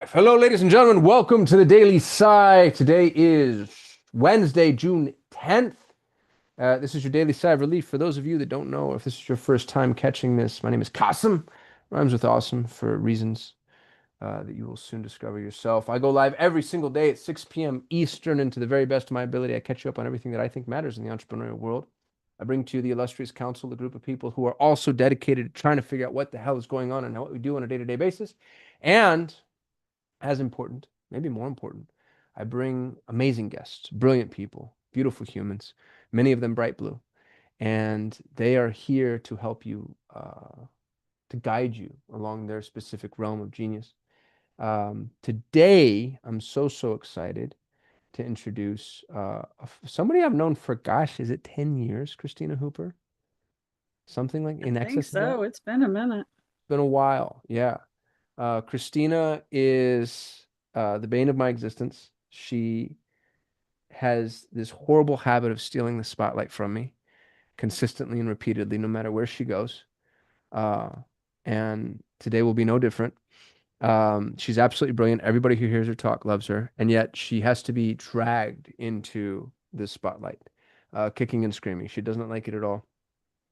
Hello, ladies and gentlemen. Welcome to the Daily Sigh. Today is Wednesday, June 10th. This is your Daily Sigh of Relief. For those of you that don't know, if this is your first time catching this, my name is Qasim. Rhymes with awesome for reasons that you will soon discover yourself. I go live every single day at 6 p.m. Eastern, and to the very best of my ability, I catch you up on everything that I think matters in the entrepreneurial world. I bring to you the illustrious council, a group of people who are also dedicated to trying to figure out what the hell is going on and what we do on a day-to-day basis. And as important, maybe more important, I bring amazing guests, brilliant people, beautiful humans, many of them bright blue, and they are here to help you, to guide you along their specific realm of genius. Today, I'm so excited to introduce somebody I've known for, gosh, is it 10 years, Christina Hooper? Something like I in think excess of that? so. It's been a minute. It's been a while, yeah. Christina is the bane of my existence. She has this horrible habit of stealing the spotlight from me consistently and repeatedly, no matter where she goes. Uh, and today will be no different. She's absolutely brilliant. Everybody who hears her talk loves her, and yet she has to be dragged into the spotlight, kicking and screaming. She doesn't like it at all.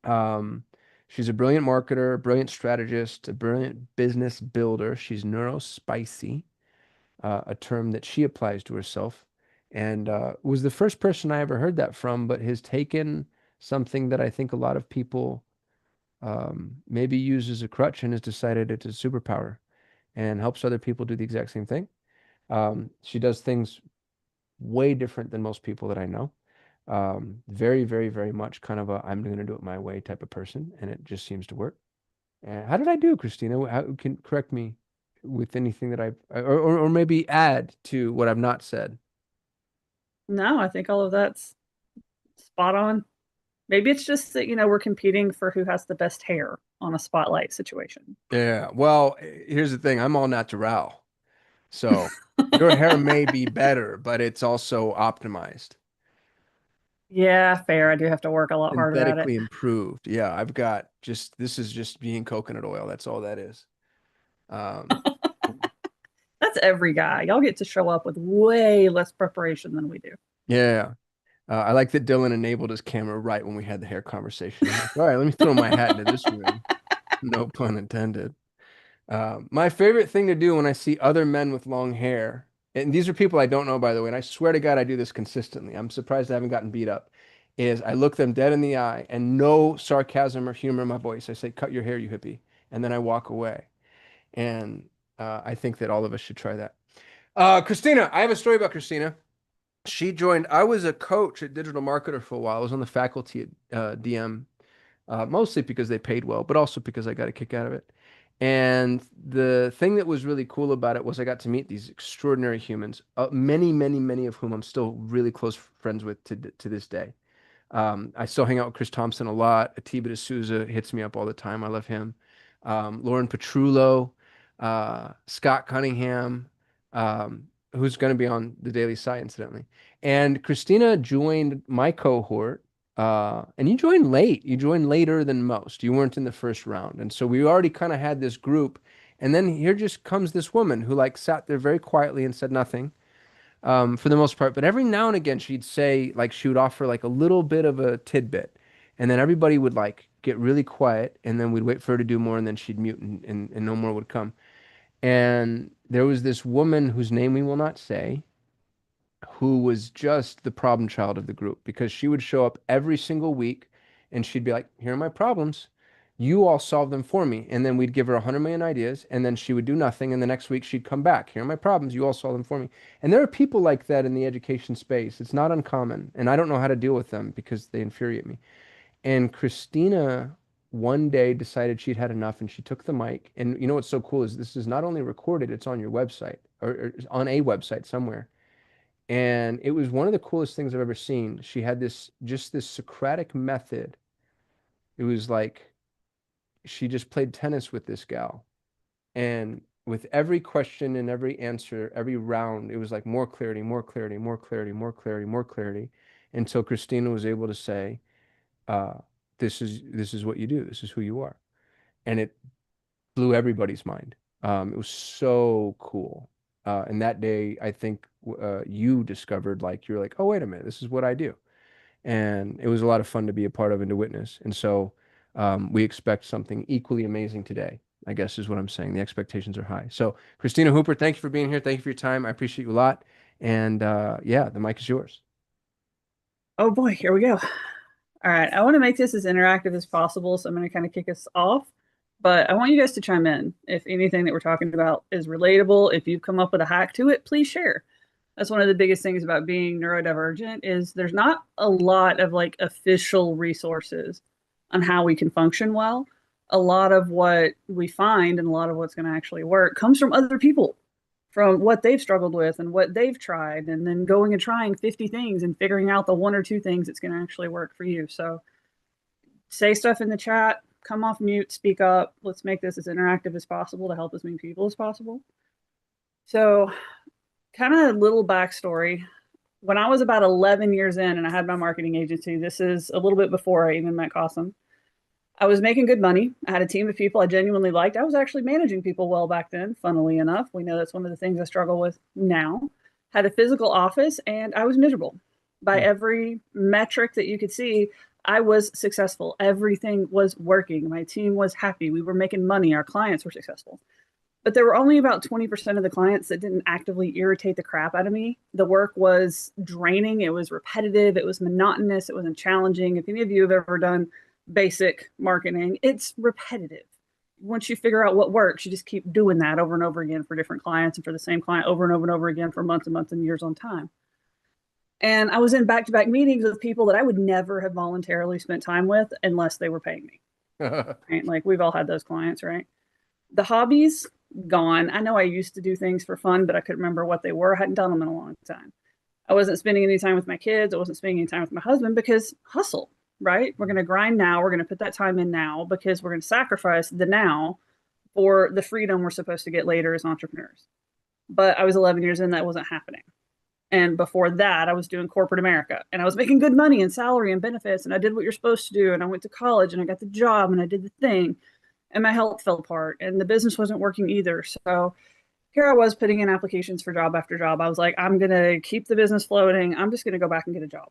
Um, she's a brilliant marketer, a brilliant strategist, a brilliant business builder. She's neurospicy, a term that she applies to herself, and was the first person I ever heard that from, but has taken something that I think a lot of people maybe use as a crutch and has decided it's a superpower and helps other people do the exact same thing. She does things way different than most people that I know. Very much kind of a I'm going to do it my way type of person, and it just seems to work. How did I do, Christina? How can correct me with anything that or maybe add to what I've not said? No, I think all of that's spot on. Maybe it's just that, we're competing for who has the best hair on a spotlight situation. Yeah. Well, here's the thing. I'm all natural. So your hair may be better, but it's also optimized, Yeah, fair. I do have to work a lot harder at it. synthetically improved. Yeah, I've got just this is just being coconut oil. That's all that is. Um, That's every guy. Y'all get to show up with way less preparation than we do. yeah. I like that Dylan enabled his camera right when we had the hair conversation. I'm like, all right, let me throw my hat into this ring. No pun intended. My favorite thing to do when I see other men with long hair, and these are people I don't know, by the way, and I swear to God, I do this consistently. I'm surprised I haven't gotten beat up. Is I look them dead in the eye and no sarcasm or humor in my voice. I say, "Cut your hair, you hippie," and then I walk away. And I think that all of us should try that. Christina, I have a story about Christina. She joined. I was a coach at Digital Marketer for a while. I was on the faculty at DM, mostly because they paid well, but also because I got a kick out of it. And the thing that was really cool about it was I got to meet these extraordinary humans, many of whom I'm still really close friends with to this day. I still hang out with Chris Thompson a lot. Atiba D'Souza hits me up all the time. I love him. Lauren Petrullo, Scott Cunningham, who's going to be on the Daily Sigh, incidentally. And Christina joined my cohort. And you joined late. You joined later than most. You weren't in the first round. And so we already kind of had this group. And then here just comes this woman who like sat there very quietly and said nothing for the most part. But every now and again, she'd say, like, she would offer like a little bit of a tidbit. And then everybody would like get really quiet. And then we'd wait for her to do more. And then she'd mute and no more would come. And there was this woman whose name we will not say, who was just the problem child of the group because she would show up every single week and she'd be like, here are my problems. You all solve them for me. And then we'd give her 100 million ideas and then she would do nothing. And the next week she'd come back. Here are my problems. You all solve them for me. And there are people like that in the education space. It's not uncommon. And I don't know how to deal with them because they infuriate me. And Christina one day decided she'd had enough and she took the mic. And you know what's so cool is this is not only recorded, it's on your website or on a website somewhere. And it was one of the coolest things I've ever seen. She had this just this Socratic method. It was like she just played tennis with this gal. And with every question and every answer, every round, it was like more clarity, more clarity, more clarity, more clarity, more clarity, until Christina was able to say, uh, this is what you do. This is who you are. And it blew everybody's mind. It was so cool. And that day, I think you discovered like you're like, oh, wait a minute, this is what I do. And it was a lot of fun to be a part of and to witness. And so we expect something equally amazing today, I guess is what I'm saying. The expectations are high. So, Christina Hooper, thank you for being here. Thank you for your time. I appreciate you a lot. And yeah, the mic is yours. Oh boy, here we go. All right, I want to make this as interactive as possible, so I'm going to kind of kick us off. But I want you guys to chime in. If anything that we're talking about is relatable, if you've come up with a hack to it, please share. That's one of the biggest things about being neurodivergent is there's not a lot of like official resources on how we can function well. A lot of what we find and a lot of what's going to actually work comes from other people, from what they've struggled with and what they've tried, and then going and trying 50 things and figuring out the one or two things that's going to actually work for you. So say stuff in the chat, come off mute, speak up. Let's make this as interactive as possible to help as many people as possible. So, kind of little backstory. When I was about 11 years in and I had my marketing agency, this is a little bit before I even met Cossum. I was making good money. I had a team of people I genuinely liked. I was actually managing people well back then, funnily enough. We know that's one of the things I struggle with now. Had a physical office and I was miserable. By Hmm. every metric that you could see, I was successful. Everything was working. My team was happy. We were making money. Our clients were successful. But there were only about 20% of the clients that didn't actively irritate the crap out of me. The work was draining. It was repetitive. It was monotonous. It wasn't challenging. If any of you have ever done basic marketing, it's repetitive. Once you figure out what works, you just keep doing that over and over again for different clients and for the same client over and over and over again for months and months and years on time. And I was in back to back meetings with people that I would never have voluntarily spent time with unless they were paying me. Right? Like we've all had those clients, right? The hobbies, gone. I know I used to do things for fun, but I couldn't remember what they were. I hadn't done them in a long time. I wasn't spending any time with my kids. I wasn't spending any time with my husband because hustle, right? We're going to grind now. We're going to put that time in now because we're going to sacrifice the now for the freedom we're supposed to get later as entrepreneurs. But I was 11 years in, that wasn't happening. And before that, I was doing corporate America and I was making good money and salary and benefits. And I did what you're supposed to do. And I went to college and I got the job and I did the thing. And my health fell apart and the business wasn't working either. So here I was putting in applications for job after job. I was like, I'm going to keep the business floating. I'm just going to go back and get a job.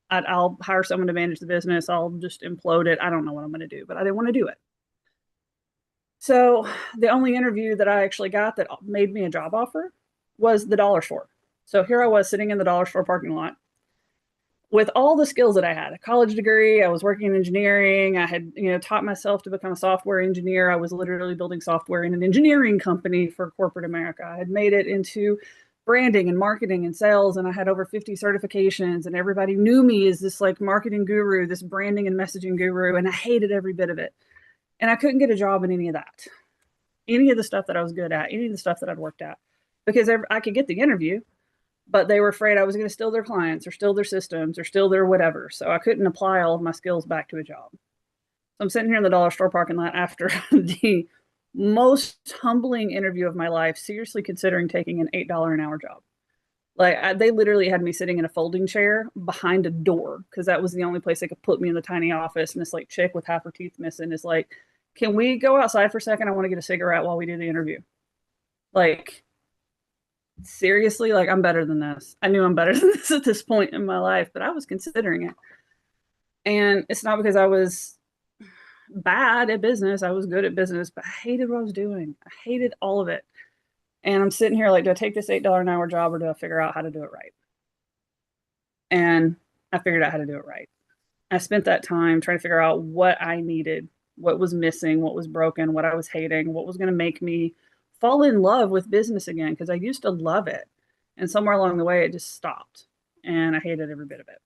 I'll hire someone to manage the business. I'll just implode it. I don't know what I'm going to do, but I didn't want to do it. So the only interview that I actually got that made me a job offer was the dollar store. So here I was sitting in the dollar store parking lot with all the skills that I had, a college degree, I was working in engineering. I had, taught myself to become a software engineer. I was literally building software in an engineering company for corporate America. I had made it into branding and marketing and sales, and I had over 50 certifications, and everybody knew me as this like marketing guru, this branding and messaging guru, and I hated every bit of it. And I couldn't get a job in any of that, any of the stuff that I was good at, any of the stuff that I'd worked at, because I could get the interview, but they were afraid I was going to steal their clients or steal their systems or steal their whatever. So I couldn't apply all of my skills back to a job. So I'm sitting here in the dollar store parking lot after the most humbling interview of my life, seriously considering taking an $8 an hour job. Like they literally had me sitting in a folding chair behind a door because that was the only place they could put me in the tiny office. And this like chick with half her teeth missing is like, can we go outside for a second? I want to get a cigarette while we do the interview. Like, seriously, like I'm better than this. I knew I'm better than this at this point in my life, but I was considering it. And it's not because I was bad at business. I was good at business, but I hated what I was doing. I hated all of it. And I'm sitting here like, do I take this $8 an hour job or do I figure out how to do it right? And I figured out how to do it right. I spent that time trying to figure out what I needed, what was missing, what was broken, what I was hating, what was going to make me fall in love with business again because I used to love it. And somewhere along the way, it just stopped. And I hated every bit of it.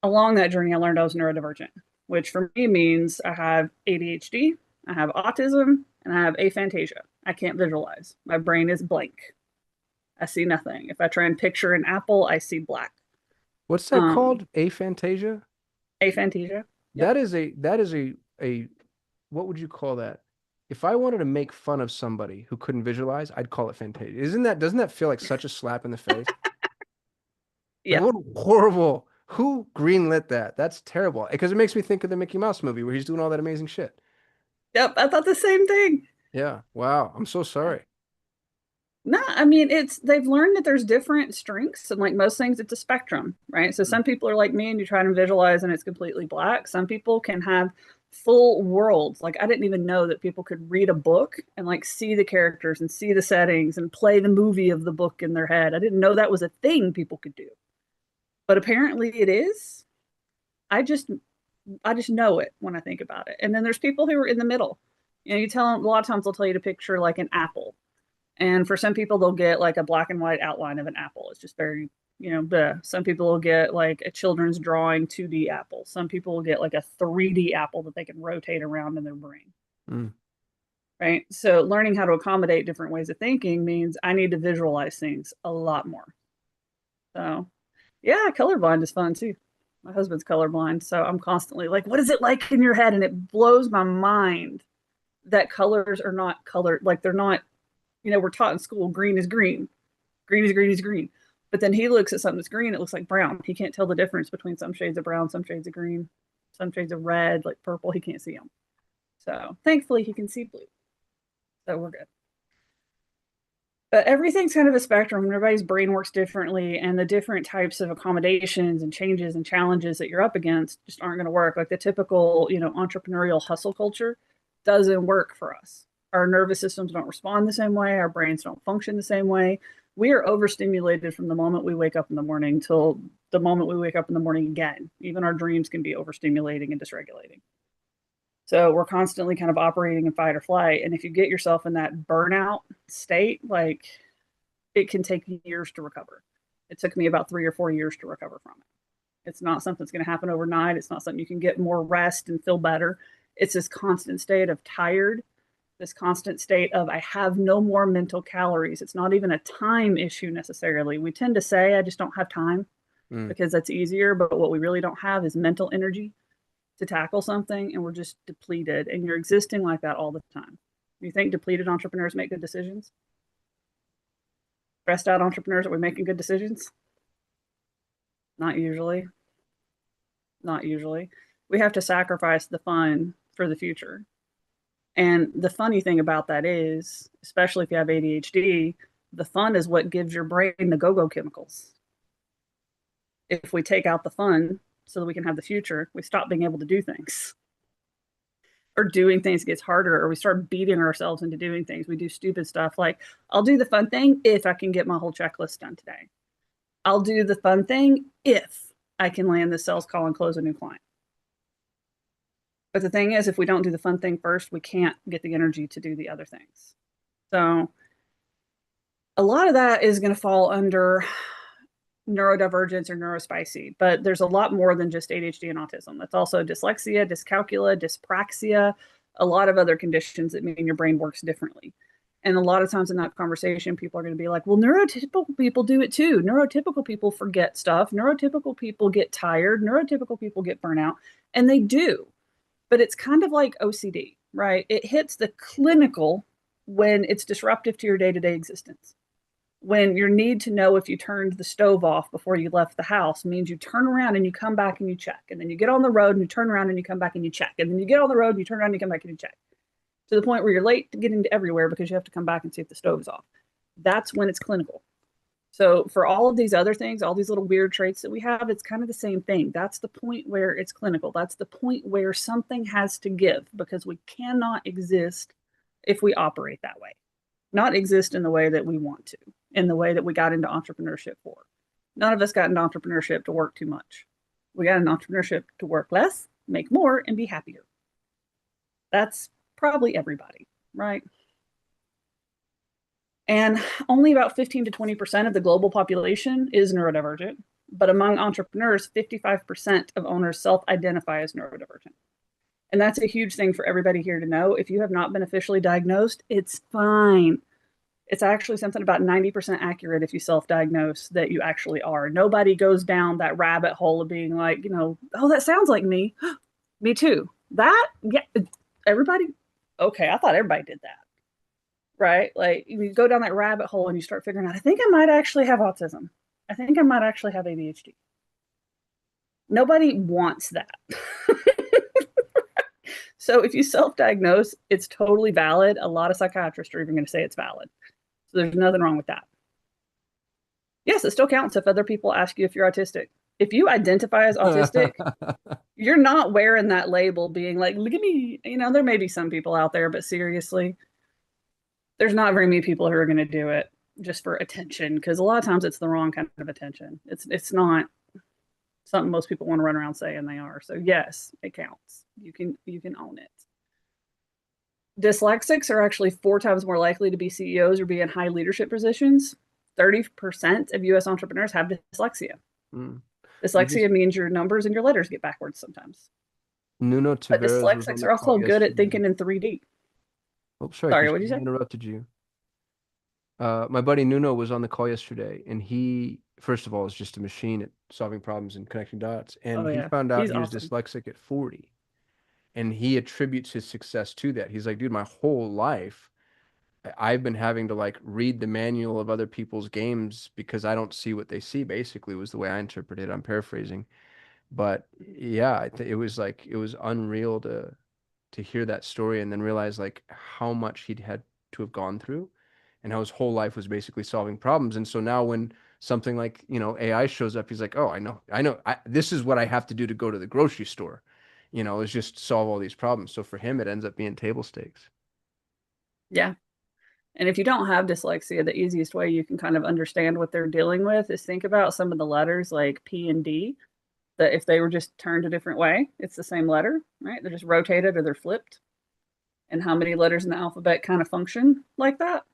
Along that journey, I learned I was neurodivergent, which for me means I have ADHD, I have autism, and I have aphantasia. I can't visualize. My brain is blank. I see nothing. If I try and picture an apple, I see black. What's that Um, called? Aphantasia? aphantasia. Yep. That is a what would you call that? If I wanted to make fun of somebody who couldn't visualize, I'd call it Fantasia. Doesn't that feel like such a slap in the face? Like Yeah. what horrible, who greenlit that? That's terrible. Because it makes me think of the Mickey Mouse movie where he's doing all that amazing shit. Yep. I thought the same thing. Yeah. Wow. I'm so sorry. No, I mean they've learned that there's different strengths and like most things it's a spectrum, right? So some people are like me and you try to visualize and it's completely black. Some people can have full worlds. Like I didn't even know that people could read a book and like see the characters and see the settings and play the movie of the book in their head. I didn't know that was a thing people could do. But apparently it is. I just I just know it when I think about it. And then there's people who are in the middle. You know, you tell them a lot of times they'll tell you to picture like an apple. And for some people, they'll get like a black and white outline of an apple. It's just very, some people will get like a children's drawing 2D apple. Some people will get like a 3D apple that they can rotate around in their brain. Mm. Right. So learning how to accommodate different ways of thinking means I need to visualize things a lot more. So yeah, colorblind is fun too. My husband's colorblind. So I'm constantly like, what is it like in your head? And it blows my mind that colors are not colored. Like they're not, we're taught in school, green is green. Green is green is green. But then he looks at something that's green, it looks like brown. He can't tell the difference between some shades of brown, some shades of green, some shades of red, like purple. He can't see them. So thankfully he can see blue. So we're good. But everything's kind of a spectrum. Everybody's brain works differently, and the different types of accommodations and changes and challenges that you're up against just aren't going to work. Like the typical, entrepreneurial hustle culture doesn't work for us. Our nervous systems don't respond the same way. Our brains don't function the same way. We are overstimulated from the moment we wake up in the morning till the moment we wake up in the morning again. Even our dreams can be overstimulating and dysregulating. So we're constantly kind of operating in fight or flight. And if you get yourself in that burnout state, like it can take years to recover. It took me about 3 or 4 years to recover from it. It's not something that's going to happen overnight. It's not something you can get more rest and feel better. It's this constant state of tired, this constant state of I have no more mental calories. It's not even a time issue necessarily. We tend to say, I just don't have time because that's easier. But what we really don't have is mental energy to tackle something, and we're just depleted, and you're existing like that all the time. You think depleted entrepreneurs make good decisions? Stressed out entrepreneurs, are we making good decisions? Not usually. Not usually. We have to sacrifice the fun for the future. And the funny thing about that is, especially if you have ADHD, the fun is what gives your brain the go-go chemicals. If we take out the fun so that we can have the future, we stop being able to do things. Or doing things gets harder, or we start beating ourselves into doing things. We do stupid stuff like, I'll do the fun thing if I can get my whole checklist done today. I'll do the fun thing if I can land the sales call and close a new client. But the thing is, if we don't do the fun thing first, we can't get the energy to do the other things. So a lot of that is going to fall under neurodivergence or neurospicy, but there's a lot more than just ADHD and autism. That's also dyslexia, dyscalculia, dyspraxia, a lot of other conditions that mean your brain works differently. And a lot of times in that conversation, people are going to be like, well, neurotypical people do it too. Neurotypical people forget stuff. Neurotypical people get tired. Neurotypical people get burnout. And they do. But it's kind of like OCD, right? It hits the clinical when it's disruptive to your day-to-day existence. When your need to know if you turned the stove off before you left the house means you turn around and you come back and you check. And then you get on the road and you turn around and you come back and you check. And then you get on the road and you turn around and you come back and you check. To the point where you're late to getting to everywhere because you have to come back and see if the stove is off. That's when it's clinical. So for all of these other things, all these little weird traits that we have, it's kind of the same thing. That's the point where it's clinical. That's the point where something has to give, because we cannot exist if we operate that way. Not exist in the way that we want to, in the way that we got into entrepreneurship for. None of us got into entrepreneurship to work too much. We got into entrepreneurship to work less, make more, and be happier. That's probably everybody, right? And only about 15 to 20% of the global population is neurodivergent. But among entrepreneurs, 55% of owners self-identify as neurodivergent. And that's a huge thing for everybody here to know. If you have not been officially diagnosed, it's fine. It's actually something about 90% accurate if you self-diagnose that you actually are. Nobody goes down that rabbit hole of being like, oh, that sounds like me. Me too. That, yeah, everybody. Okay, I thought everybody did that. Right? Like you go down that rabbit hole and you start figuring out, I think I might actually have autism. I think I might actually have ADHD. Nobody wants that. So if you self-diagnose, it's totally valid. A lot of psychiatrists are even going to say it's valid. So there's nothing wrong with that. Yes, it still counts if other people ask you if you're autistic. If you identify as autistic, you're not wearing that label being like, look at me. You know, there may be some people out there, but seriously, there's not very many people who are going to do it just for attention, because a lot of times it's the wrong kind of attention. It's not something most people want to run around saying they are. So yes, it counts. You can own it. Dyslexics are actually 4 times more likely to be CEOs or be in high leadership positions. 30% of US entrepreneurs have dyslexia. Mm. Dyslexia means your numbers and your letters get backwards sometimes. Nuno But Tavares was on dyslexics the are call also good at yesterday. thinking in 3D. Oh, sorry, Sorry, what did Christine, you I say? interrupted you. My buddy Nuno was on the call yesterday, and he, first of all, is just a machine at solving problems and connecting dots. And Oh he yeah, found out he's he was awesome. dyslexic at 40, and he attributes his success to that. He's like, dude, my whole life, I've been having to like read the manual of other people's games because I don't see what they see, basically, was the way I interpret it. I'm paraphrasing. But yeah, it was like it was unreal to hear that story and then realize like how much he'd had to have gone through and how his whole life was basically solving problems. And so now when something like, AI shows up, he's like, oh, this is what I have to do to go to the grocery store, is just solve all these problems. So for him, it ends up being table stakes. Yeah. And if you don't have dyslexia, the easiest way you can kind of understand what they're dealing with is think about some of the letters like P and D, that if they were just turned a different way, it's the same letter, right? They're just rotated or they're flipped. And how many letters in the alphabet kind of function like that?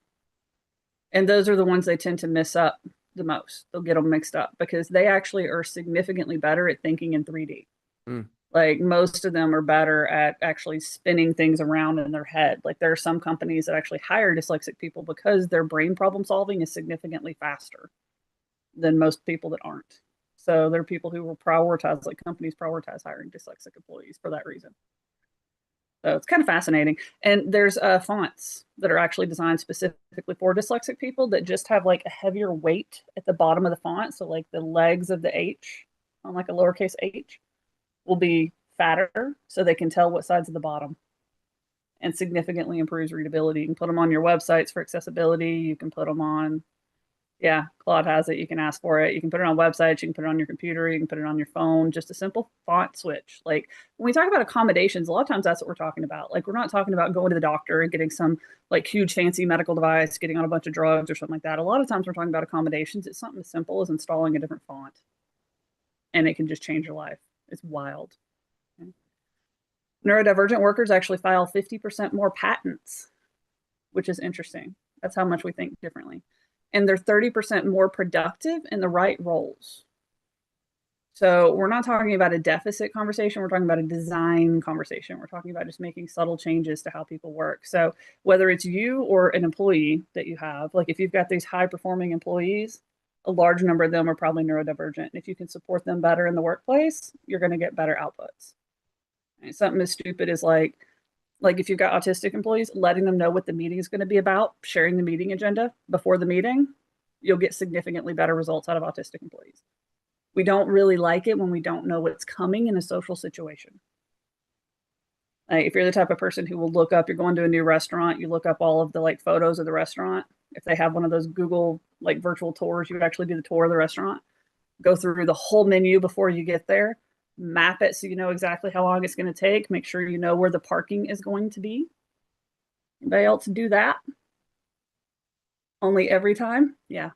And those are the ones they tend to miss up the most. They'll get them mixed up because they actually are significantly better at thinking in 3D. Mm. Like most of them are better at actually spinning things around in their head. Like there are some companies that actually hire dyslexic people because their brain problem solving is significantly faster than most people that aren't. So there are people who will prioritize, like companies prioritize hiring dyslexic employees for that reason. So it's kind of fascinating. And there's fonts that are actually designed specifically for dyslexic people that just have like a heavier weight at the bottom of the font. So like the legs of the H on like a lowercase h will be fatter so they can tell what side's at the bottom, and significantly improves readability. You can put them on your websites for accessibility. You can put them on, yeah, Claude has it. You can ask for it. You can put it on websites. You can put it on your computer. You can put it on your phone. Just a simple font switch. Like when we talk about accommodations, a lot of times that's what we're talking about. Like we're not talking about going to the doctor and getting some like huge fancy medical device, getting on a bunch of drugs or something like that. A lot of times we're talking about accommodations. It's something as simple as installing a different font, and it can just change your life. It's wild. Okay. Neurodivergent workers actually file 50% more patents, which is interesting. That's how much we think differently. And they're 30% more productive in the right roles. So we're not talking about a deficit conversation. We're talking about a design conversation. We're talking about just making subtle changes to how people work. So whether it's you or an employee that you have, like if you've got these high performing employees, a large number of them are probably neurodivergent. And if you can support them better in the workplace, you're going to get better outputs. And something as stupid as like if you've got autistic employees, letting them know what the meeting is going to be about, sharing the meeting agenda before the meeting, you'll get significantly better results out of autistic employees. We don't really like it when we don't know what's coming in a social situation. Like if you're the type of person who will look up, you're going to a new restaurant, you look up all of the like photos of the restaurant. If they have one of those Google like virtual tours, you would actually do the tour of the restaurant, go through the whole menu before you get there, map it so you know exactly how long it's going to take, make sure you know where the parking is going to be. Anybody else do that? Only every time? Yeah.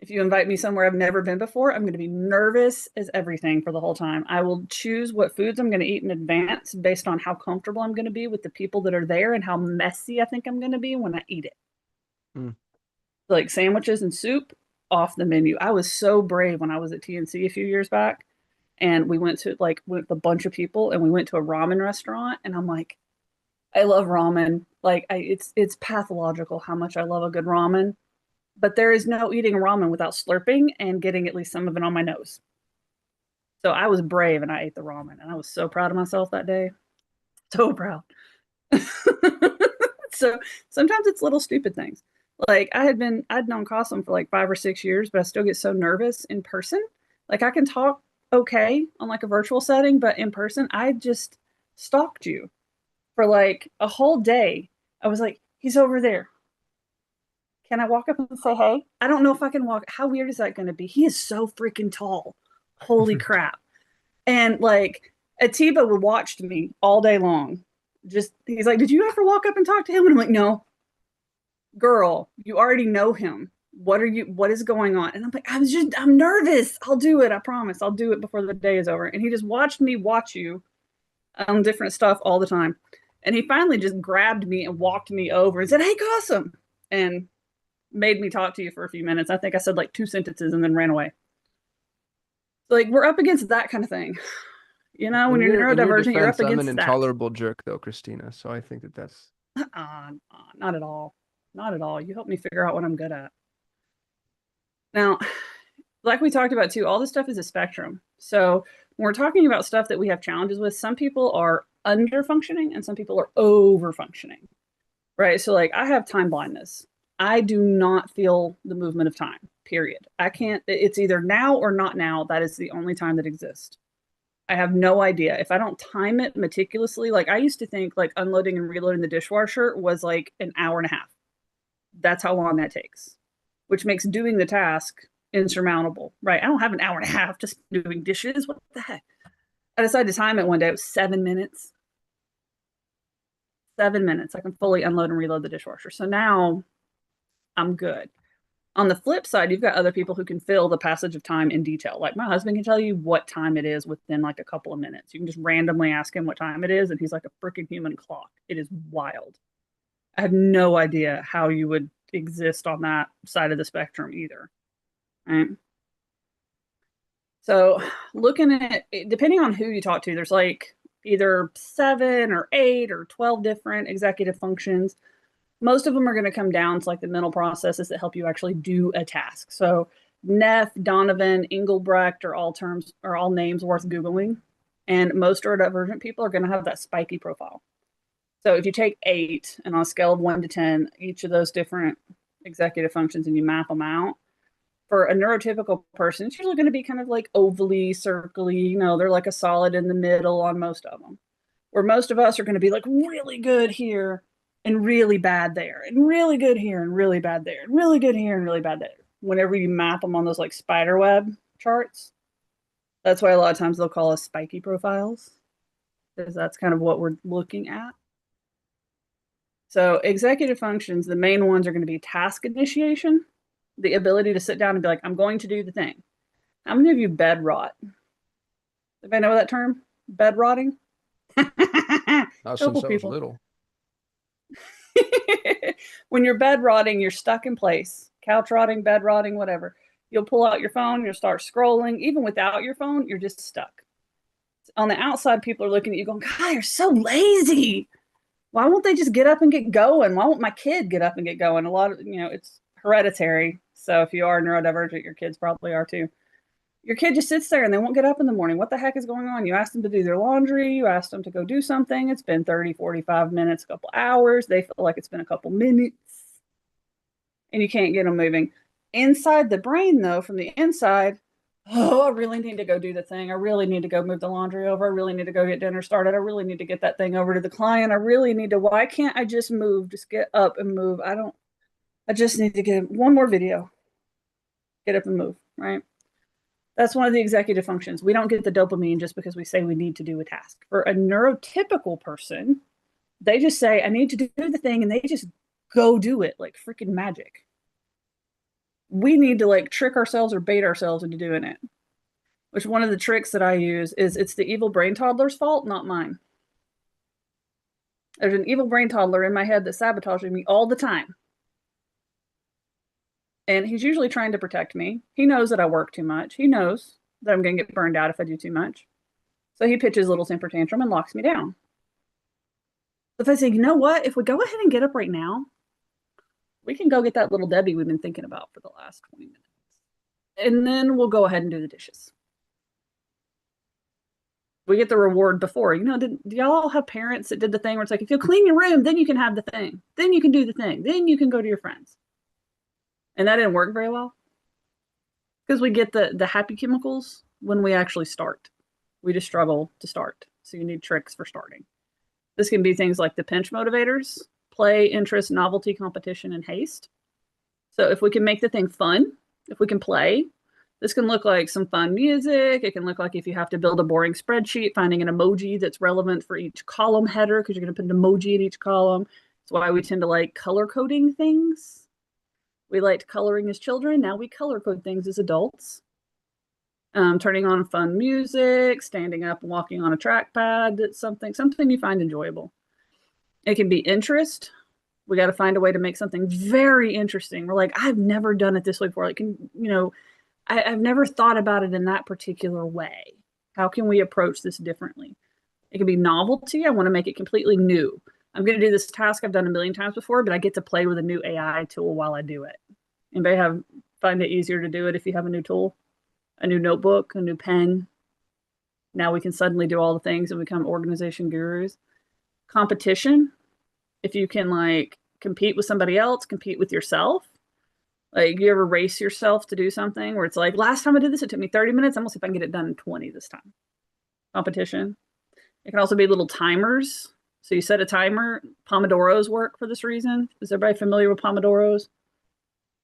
If you invite me somewhere I've never been before, I'm going to be nervous as everything for the whole time. I will choose what foods I'm going to eat in advance based on how comfortable I'm going to be with the people that are there and how messy I think I'm going to be when I eat it. Mm. Like sandwiches and soup off the menu. I was so brave when I was at TNC a few years back, and we went to like with a bunch of people and we went to a ramen restaurant, and I'm like, I love ramen. Like it's pathological how much I love a good ramen, but there is no eating ramen without slurping and getting at least some of it on my nose. So I was brave and I ate the ramen, and I was so proud of myself that day. So proud. So sometimes it's little stupid things. Like I'd known Cossum for like 5 or 6 years, but I still get so nervous in person. Like I can talk okay on like a virtual setting, but in person, I just stalked you for like a whole day. I was like, he's over there. Can I walk up and say hey? I don't know if I can walk. How weird is that going to be? He is so freaking tall. Holy crap. And like Atiba watched me all day long. Just he's like, did you ever walk up and talk to him? And I'm like, no, girl, you already know him. What is going on? And I'm like, I'm nervous. I'll do it. I promise. I'll do it before the day is over. And he just watched me watch you on different stuff all the time. And he finally just grabbed me and walked me over and said, hey, Gossam, and made me talk to you for a few minutes. I think I said like 2 sentences and then ran away. Like we're up against that kind of thing. You know, when you're In your neurodivergent, you're up defense, I'm an against that. intolerable jerk, though, Christina. So I think that that's Not at all. Not at all. You help me figure out what I'm good at. Now, like we talked about too, all this stuff is a spectrum. So when we're talking about stuff that we have challenges with, some people are under functioning and some people are over functioning, right? So like I have time blindness. I do not feel the movement of time, period. I can't, it's either now or not now. That is the only time that exists. I have no idea. If I don't time it meticulously, like I used to think like unloading and reloading the dishwasher was like an hour and a half. That's how long that takes, which makes doing the task insurmountable, right? I don't have an hour and a half just doing dishes. What the heck? I decided to time it one day. It was 7 minutes. 7 minutes. I can fully unload and reload the dishwasher. So now I'm good. On the flip side, you've got other people who can fill the passage of time in detail. Like my husband can tell you what time it is within like a couple of minutes. You can just randomly ask him what time it is, and he's like a freaking human clock. It is wild. I have no idea how you would exist on that side of the spectrum either. Right. So, looking at depending on who you talk to, there's like either 7 or 8 or 12 different executive functions. Most of them are going to come down to like the mental processes that help you actually do a task. So Neff, Donovan, Engelbrecht are all names worth Googling. And most neurodivergent people are going to have that spiky profile. So if you take 8 and on a scale of 1 to 10, each of those different executive functions and you map them out, for a neurotypical person, it's usually going to be kind of like ovally, circly, you know, they're like a solid in the middle on most of them. Where most of us are going to be like really good here and really bad there, and really good here and really bad there, and really good here and really bad there. Whenever you map them on those like spider web charts, that's why a lot of times they'll call us spiky profiles, because that's kind of what we're looking at. So executive functions, the main ones are going to be task initiation, the ability to sit down and be like, I'm going to do the thing. How many of you bed rot? Anybody know that term? Bed rotting? not since Couple I was people. little. When you're bed rotting, you're stuck in place. Couch rotting, bed rotting, whatever. You'll pull out your phone, you'll start scrolling. Even without your phone, you're just stuck. On the outside, people are looking at you going, God, you're so lazy. Why won't they just get up and get going? Why won't my kid get up and get going? A lot of, it's hereditary. So if you are neurodivergent, your kids probably are too. Your kid just sits there and they won't get up in the morning. What the heck is going on? You asked them to do their laundry. You asked them to go do something. It's been 30, 45 minutes, a couple hours. They feel like it's been a couple minutes and you can't get them moving. Inside the brain, though, from the inside, oh, I really need to go do the thing. I really need to go move the laundry over. I really need to go get dinner started. I really need to get that thing over to the client. I really need to, why can't I just move? Just get up and move. I just need to get one more video. Get up and move, right? That's one of the executive functions. We don't get the dopamine just because we say we need to do a task. For a neurotypical person, they just say, I need to do the thing, and they just go do it like freaking magic. We need to like trick ourselves or bait ourselves into doing it. Which one of the tricks that I use is it's the evil brain toddler's fault, not mine. There's an evil brain toddler in my head that's sabotaging me all the time. And he's usually trying to protect me. He knows that I work too much. He knows that I'm going to get burned out if I do too much. So he pitches a little temper tantrum and locks me down. If I say, you know what? If we go ahead and get up right now, we can go get that little Debbie we've been thinking about for the last 20 minutes. And then we'll go ahead and do the dishes. We get the reward before. Do y'all have parents that did the thing where it's like, if you clean your room, then you can have the thing. Then you can do the thing. Then you can go to your friends. And that didn't work very well because we get the happy chemicals when we actually start. We just struggle to start. So you need tricks for starting. This can be things like the pinch motivators, play, interest, novelty, competition, and haste. So if we can make the thing fun, if we can play, this can look like some fun music. It can look like if you have to build a boring spreadsheet, finding an emoji that's relevant for each column header because you're going to put an emoji in each column. That's why we tend to like color coding things. We liked coloring as children. Now we color code things as adults. Turning on fun music, standing up and walking on a trackpad. That's something you find enjoyable. It can be interest. We got to find a way to make something very interesting. We're like, I've never done it this way before. Like, I've never thought about it in that particular way. How can we approach this differently? It can be novelty. I want to make it completely new. I'm going to do this task I've done a million times before, but I get to play with a new AI tool while I do it. Anybody find it easier to do it if you have a new tool, a new notebook, a new pen? Now we can suddenly do all the things and become organization gurus. Competition. If you can like compete with somebody else, compete with yourself. Like you ever race yourself to do something where it's like, last time I did this, it took me 30 minutes. I'm gonna see if I can get it done in 20 this time. Competition. It can also be little timers. So you set a timer. Pomodoros work for this reason. Is everybody familiar with Pomodoros?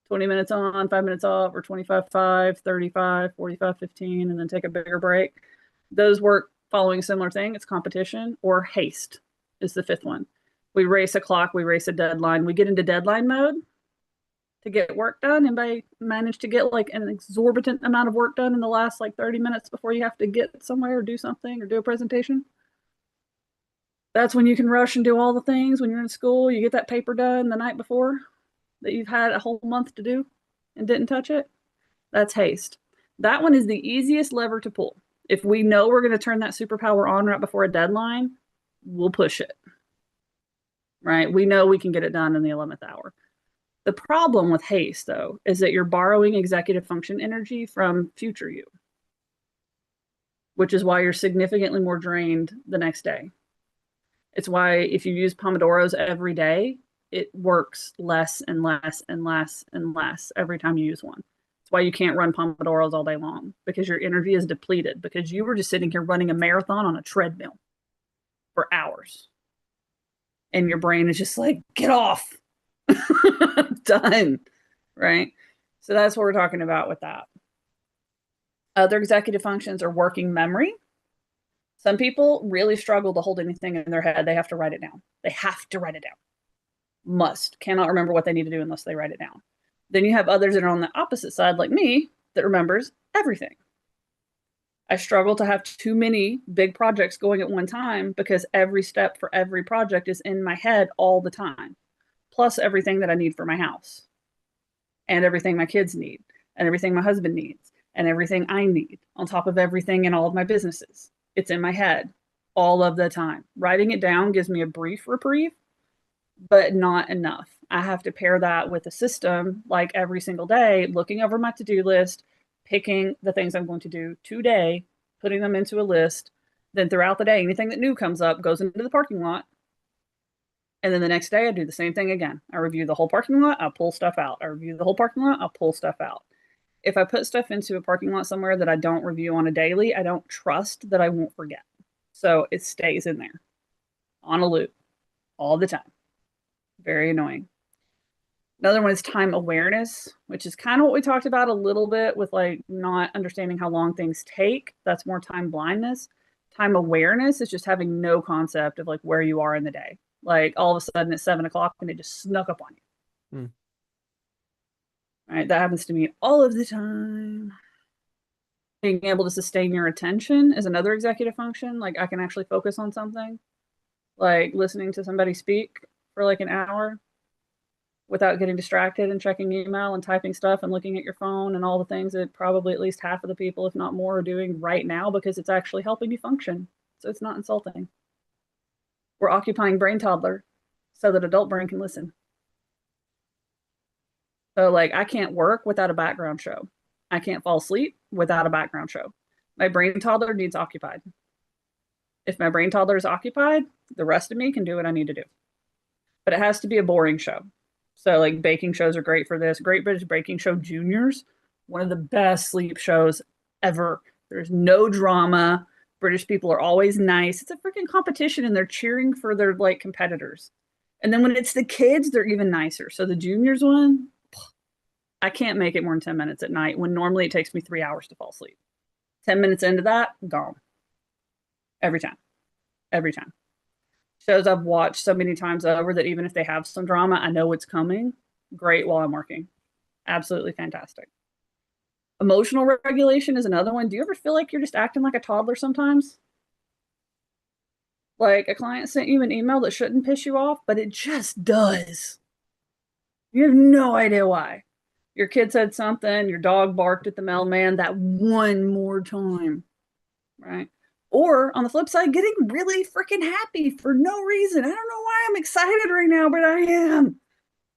20 minutes on, 5 minutes off, or 25, 5, 35, 45, 15, and then take a bigger break. Those work following a similar thing. It's competition. Or haste is the fifth one. We race a clock, we race a deadline. We get into deadline mode to get work done. Anybody manage to get like an exorbitant amount of work done in the last like 30 minutes before you have to get somewhere or do something or do a presentation? That's when you can rush and do all the things. When you're in school, you get that paper done the night before that you've had a whole month to do and didn't touch it. That's haste. That one is the easiest lever to pull. If we know we're going to turn that superpower on right before a deadline, we'll push it. Right? We know we can get it done in the 11th hour. The problem with haste, though, is that you're borrowing executive function energy from future you, which is why you're significantly more drained the next day. It's why if you use Pomodoros every day, it works less and less and less and less every time you use one. It's why you can't run Pomodoros all day long, because your energy is depleted, because you were just sitting here running a marathon on a treadmill for hours. And your brain is just like, get off. Done. Right? So that's what we're talking about with that. Other executive functions are working memory. Some people really struggle to hold anything in their head. They have to write it down. They have to write it down. Must. Cannot remember what they need to do unless they write it down. Then you have others that are on the opposite side, like me, that remembers everything. I struggle to have too many big projects going at one time because every step for every project is in my head all the time, plus everything that I need for my house, and everything my kids need, and everything my husband needs, and everything I need, on top of everything in all of my businesses. It's in my head all of the time. Writing it down gives me a brief reprieve, but not enough. I have to pair that with a system, like every single day, looking over my to-do list, picking the things I'm going to do today, putting them into a list. Then throughout the day, anything that new comes up goes into the parking lot. And then the next day, I do the same thing again. I review the whole parking lot, I'll pull stuff out. I review the whole parking lot, I'll pull stuff out. If I put stuff into a parking lot somewhere that I don't review on a daily, I don't trust that I won't forget. So it stays in there on a loop all the time. Very annoying. Another one is time awareness, which is kind of what we talked about a little bit with like not understanding how long things take. That's more time blindness. Time awareness is just having no concept of like where you are in the day. Like all of a sudden it's 7 o'clock and it just snuck up on you. Mm. All right, that happens to me all of the time. Being able to sustain your attention is another executive function. Like I can actually focus on something, like listening to somebody speak for like an hour without getting distracted and checking email and typing stuff and looking at your phone and all the things that probably at least half of the people, if not more, are doing right now because it's actually helping you function. So it's not insulting. We're occupying brain toddler so that adult brain can listen. So like I can't work without a background show. I can't fall asleep without a background show. My brain toddler needs occupied. If my brain toddler is occupied, the rest of me can do what I need to do. But it has to be a boring show. So like baking shows are great for this. Great British Baking Show Juniors, one of the best sleep shows ever. There's no drama. British people are always nice. It's a freaking competition and they're cheering for their like competitors. And then when it's the kids, they're even nicer. So the juniors one, I can't make it more than 10 minutes at night when normally it takes me 3 hours to fall asleep. 10 minutes into that, gone. Every time. Every time. Shows I've watched so many times over that even if they have some drama, I know it's coming. Great while I'm working. Absolutely fantastic. Emotional regulation is another one. Do you ever feel like you're just acting like a toddler sometimes? Like a client sent you an email that shouldn't piss you off, but it just does. You have no idea why. Your kid said something, your dog barked at the mailman that one more time, right? Or on the flip side, getting really freaking happy for no reason. I don't know why I'm excited right now, but I am.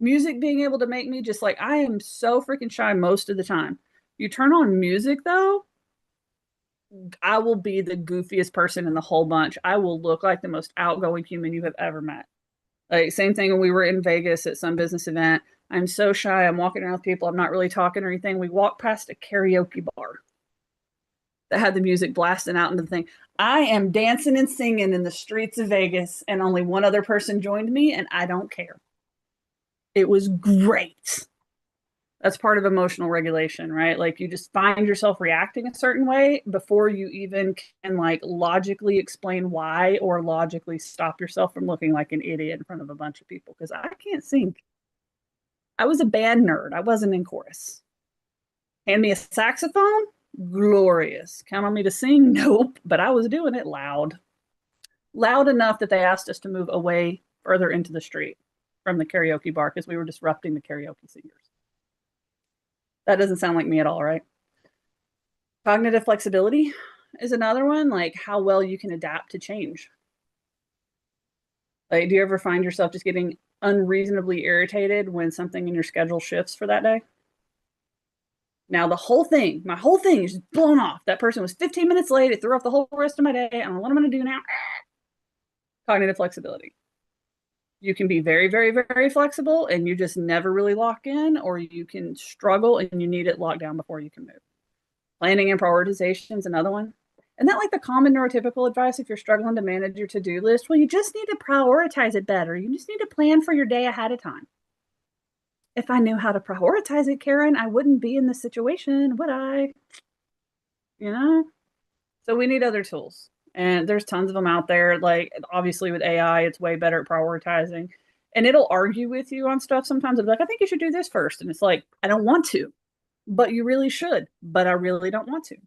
Music being able to make me just like, I am so freaking shy most of the time. You turn on music though, I will be the goofiest person in the whole bunch. I will look like the most outgoing human you have ever met. Like, same thing when we were in Vegas at some business event. I'm so shy. I'm walking around with people. I'm not really talking or anything. We walked past a karaoke bar that had the music blasting out into the thing. I am dancing and singing in the streets of Vegas, and only one other person joined me, and I don't care. It was great. That's part of emotional regulation, right? Like you just find yourself reacting a certain way before you even can like logically explain why or logically stop yourself from looking like an idiot in front of a bunch of people because I can't sing. I was a band nerd. I wasn't in chorus. Hand me a saxophone, glorious. Count on me to sing, nope. But I was doing it loud, loud enough that they asked us to move away further into the street from the karaoke bar because we were disrupting the karaoke singers. That doesn't sound like me at all, right? Cognitive flexibility is another one, like how well you can adapt to change. Like, do you ever find yourself just getting unreasonably irritated when something in your schedule shifts for that day? Now, my whole thing is just blown off. That person was 15 minutes late. It threw off the whole rest of my day. I don't know what I'm going to do now. Cognitive flexibility. You can be very, very, very flexible and you just never really lock in, or you can struggle and you need it locked down before you can move. Planning and prioritization is another one. And that like the common neurotypical advice if you're struggling to manage your to-do list? Well, you just need to prioritize it better. You just need to plan for your day ahead of time. If I knew how to prioritize it, Karen, I wouldn't be in this situation, would I? You know? So we need other tools. And there's tons of them out there. Like obviously with AI, it's way better at prioritizing. And it'll argue with you on stuff sometimes. It'll be like, I think you should do this first. And it's like, I don't want to, but you really should. But I really don't want to.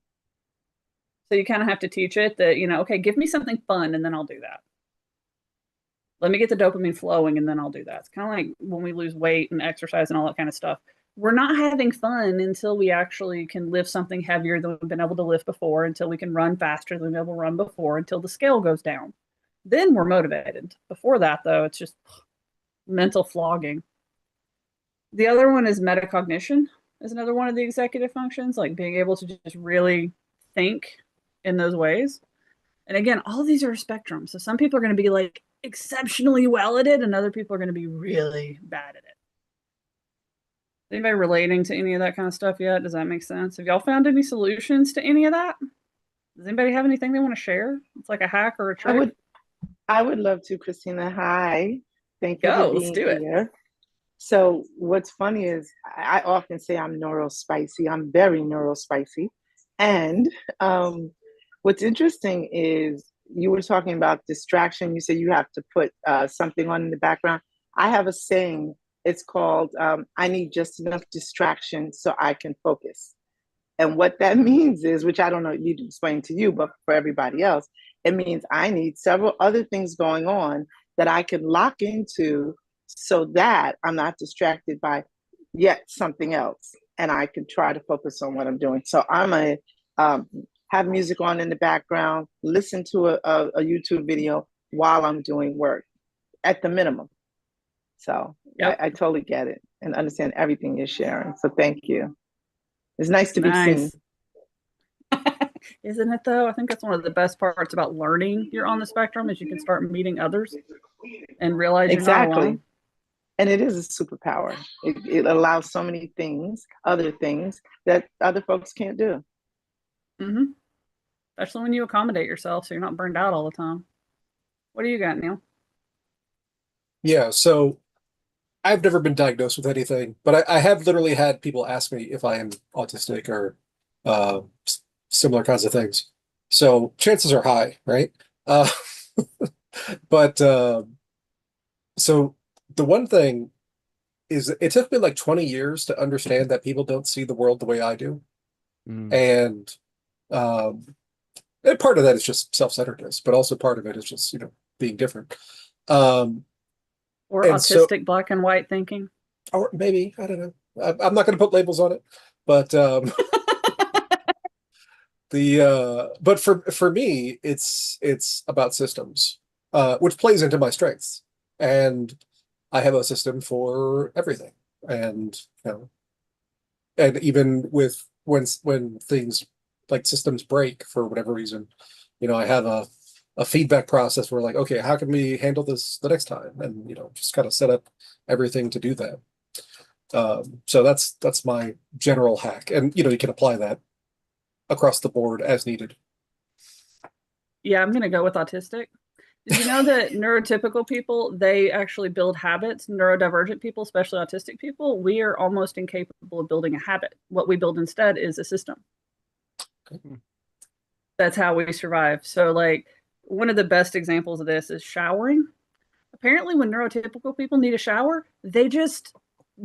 So you kind of have to teach it that, okay, give me something fun and then I'll do that. Let me get the dopamine flowing and then I'll do that. It's kind of like when we lose weight and exercise and all that kind of stuff. We're not having fun until we actually can lift something heavier than we've been able to lift before, until we can run faster than we've been able to run before, until the scale goes down. Then we're motivated. Before that, though, it's just mental flogging. The other one is metacognition, is another one of the executive functions, like being able to just really think in those ways. And again, all of these are a spectrum. So some people are going to be like exceptionally well at it, and other people are going to be really bad at it. Anybody relating to any of that kind of stuff yet? Does that make sense? Have y'all found any solutions to any of that? Does anybody have anything they want to share? It's like a hack or a I trick. would I would love to, Christina. Hi. Thank you for Go, let's being do it. here. So what's funny is I often say I'm neurospicy. I'm very neurospicy. And what's interesting is you were talking about distraction. You said you have to put something on in the background. I have a saying. It's called I need just enough distraction so I can focus. And what that means is, which I don't know, need to explain to you, but for everybody else, it means I need several other things going on that I can lock into so that I'm not distracted by yet something else. And I can try to focus on what I'm doing. So I'm a have music on in the background, listen to a YouTube video while I'm doing work at the minimum. So Yep. I totally get it and understand everything you're sharing. So thank you. It's nice to be seen. Nice. Isn't it though? I think that's one of the best parts about learning you're on the spectrum is you can start meeting others and realize you're not Exactly. alone. And it is a superpower. It allows so many things, other things that other folks can't do. Mm-hmm. Especially when you accommodate yourself so you're not burned out all the time. What do you got, Neil? Yeah, so I've never been diagnosed with anything, but I have literally had people ask me if I am autistic or similar kinds of things. So chances are high, right? Uh, but so the one thing is it took me like 20 years to understand that people don't see the world the way I do. Mm. And um, and part of that is just self-centeredness, but also part of it is just, being different. Um, Or and so, autistic black and white thinking. or maybe, I don't know. I'm not going to put labels on it, but but for me, it's about systems, which plays into my strengths, and I have a system for everything, and and even with when things like systems break for whatever reason, I have a feedback process where like, okay, how can we handle this the next time, and just kind of set up everything to do that. So that's my general hack, and you can apply that across the board as needed. Yeah, I'm gonna go with autistic. Did you know that neurotypical people, they actually build habits? Neurodivergent people, especially autistic people, we are almost incapable of building a habit. What we build instead is a system. Okay. That's how we survive. So, like, one of the best examples of this is showering. Apparently, when neurotypical people need a shower, they just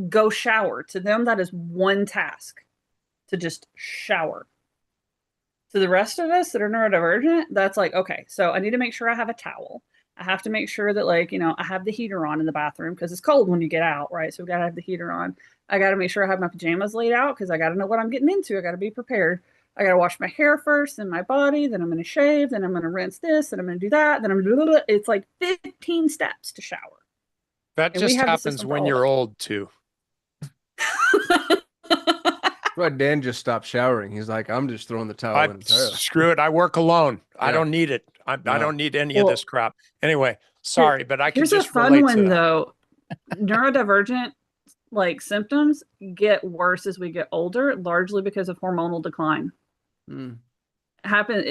go shower. To them, that is one task, to just shower. To the rest of us that are neurodivergent, that's like, okay, so I need to make sure I have a towel. I have to make sure that, like, I have the heater on in the bathroom because it's cold when you get out, right? So we got to have the heater on. I got to make sure I have my pajamas laid out because I got to know what I'm getting into. I got to be prepared. I got to wash my hair first, then my body, then I'm going to shave, then I'm going to rinse this, then I'm going to do that, then I'm going to do it's like 15 steps to shower. That And we just have the happens system for when all you're of old too. it. Well, Dan just stopped showering. He's like, I'm just throwing the towel in. Screw it. I work alone. I Yeah. don't need it. I No. don't need any of Well, this crap. Anyway, sorry, but I can here's a just fun relate to one that. though. Neurodivergent like symptoms get worse as we get older, largely because of hormonal decline. Mm.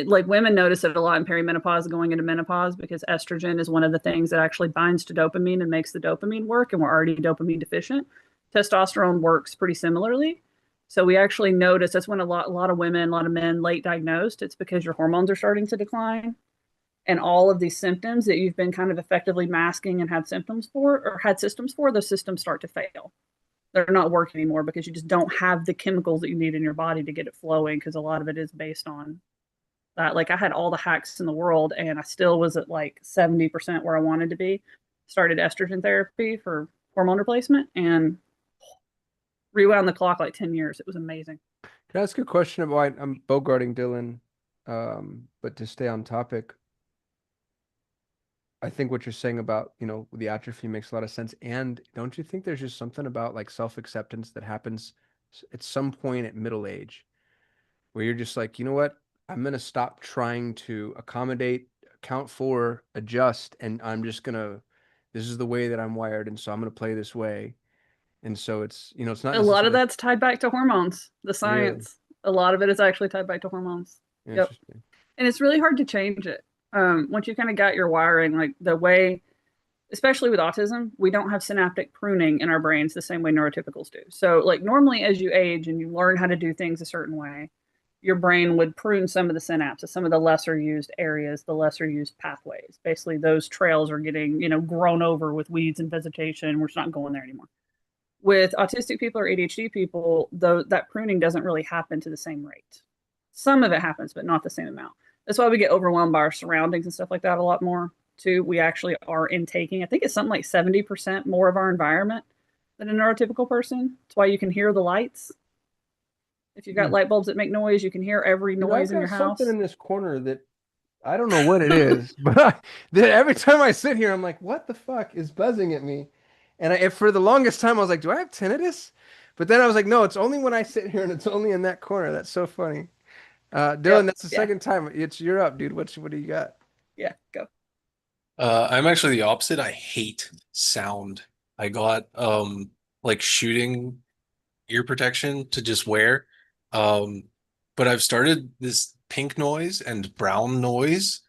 Like women notice it a lot in perimenopause going into menopause because estrogen is one of the things that actually binds to dopamine and makes the dopamine work, and we're already dopamine deficient. Testosterone works pretty similarly. So we actually notice that's when a lot of women, a lot of men late diagnosed. It's because your hormones are starting to decline, and all of these symptoms that you've been kind of effectively masking and had symptoms for or had systems for, those systems start to fail. They're not working anymore because you just don't have the chemicals that you need in your body to get it flowing, because a lot of it is based on that. Like I had all the hacks in the world and I still was at like 70% where I wanted to be. Started estrogen therapy for hormone replacement and rewound the clock like 10 years. It was amazing. Can I ask a question about, I'm bogarting Dylan, but to stay on topic, I think what you're saying about, the atrophy makes a lot of sense. And don't you think there's just something about like self-acceptance that happens at some point at middle age where you're just like, you know what? I'm going to stop trying to accommodate, account for, adjust, and this is the way that I'm wired. And so I'm going to play this way. And so it's not A lot of necessarily that's tied back to hormones, the really science. A lot of it is actually tied back to hormones. Yep. interesting. And it's really hard to change it. Once you kind of got your wiring, like the way, especially with autism, we don't have synaptic pruning in our brains the same way neurotypicals do. So, like, normally as you age and you learn how to do things a certain way, your brain would prune some of the synapses, some of the lesser used areas, the lesser used pathways. Basically, those trails are getting, grown over with weeds and vegetation. We're just not going there anymore. With autistic people or ADHD people, though, that pruning doesn't really happen to the same rate. Some of it happens, but not the same amount. That's why we get overwhelmed by our surroundings and stuff like that a lot more too. We actually are intaking, I think it's something like 70% more of our environment than a neurotypical person. That's why you can hear the lights. If you've got light bulbs that make noise, you can hear every noise I've in your got house. something in this corner that I don't know what it is, but every time I sit here, I'm like, what the fuck is buzzing at me? And for the longest time, I was like, do I have tinnitus? But then I was like, no, it's only when I sit here and it's only in that corner. That's so funny. Dylan, Yep. that's the second time. You're up, dude. What do you got? Yeah, go. I'm actually the opposite. I hate sound. I got like shooting ear protection to just wear. Um, but I've started this pink noise and brown noise,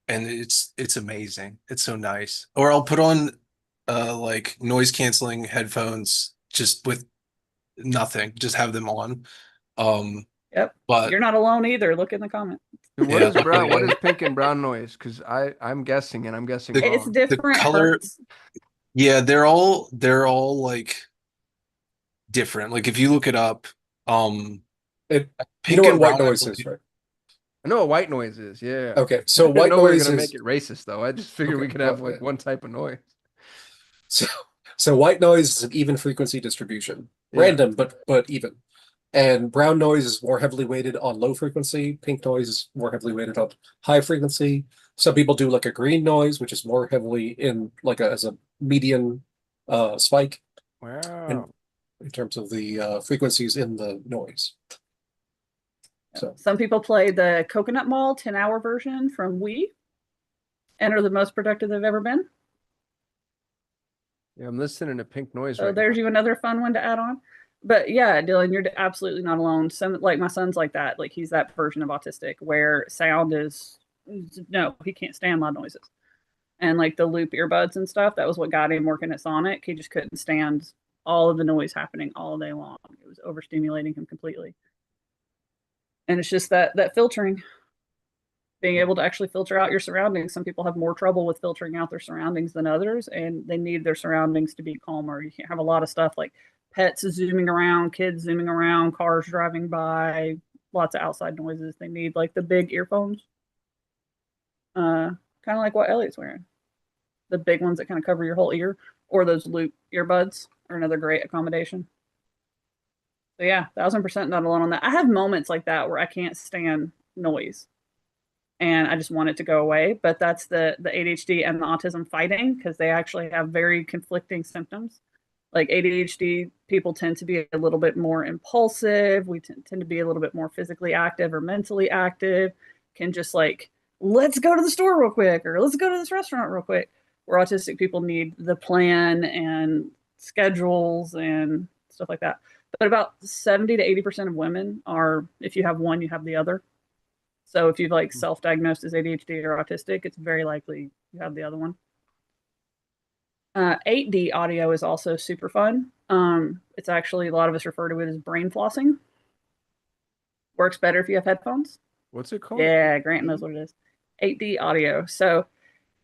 and it's amazing. It's so nice. Or I'll put on like noise canceling headphones just with nothing, just have them on. Um, Yep. but You're not alone either. Look in the comments. And what yeah, is brown? What is pink and brown noise? Because I'm guessing, and I'm guessing The- It's wrong. the different color, hertz. yeah, they're all like different. Like if you look it up, um, It, you know pink what and white brown, I noise is, believe. right? I know what white noise is. Yeah. Okay, I so didn't white know we were noise gonna make is it racist though. I just figured okay. we could have like one type of noise. So so white noise is an even frequency distribution, Yeah. random but even. And brown noise is more heavily weighted on low frequency. Pink noise is more heavily weighted on high frequency. Some people do like a green noise, which is more heavily in like as a median spike in Wow. in terms of the frequencies in the noise. So Some people play the Coconut Mall 10-hour version from Wii and are the most productive they've ever been. Yeah, I'm listening to pink noise So right there's now. you another fun one to add on. But yeah, Dylan, you're absolutely not alone. Some like my son's like that. Like he's that version of autistic where sound is no, he can't stand loud noises. And like the loop earbuds and stuff, that was what got him working at Sonic. He just couldn't stand all of the noise happening all day long. It was overstimulating him completely. And it's just that filtering, being able to actually filter out your surroundings. Some people have more trouble with filtering out their surroundings than others, and they need their surroundings to be calmer. You can't have a lot of stuff like pets zooming around, kids zooming around, cars driving by, lots of outside noises. They need like the big earphones, kind of like what Elliot's wearing, the big ones that kind of cover your whole ear, or those loop earbuds are another great accommodation. So yeah, 1000% not alone on that. I have moments like that where I can't stand noise and I just want it to go away. But that's the ADHD and the autism fighting because they actually have very conflicting symptoms. Like ADHD people tend to be a little bit more impulsive. We tend to be a little bit more physically active or mentally active. Can just like let's go to the store real quick or let's go to this restaurant real quick. Where autistic people need the plan and schedules and stuff like that. But about 70 to 80% of women are, if you have one, you have the other. So if you've like self-diagnosed as ADHD or autistic, it's very likely you have the other one. 8D audio is also super fun. It's actually a lot of us refer to it as brain flossing. Works better if you have headphones. What's it called? Yeah, Grant knows what it is. 8D audio. So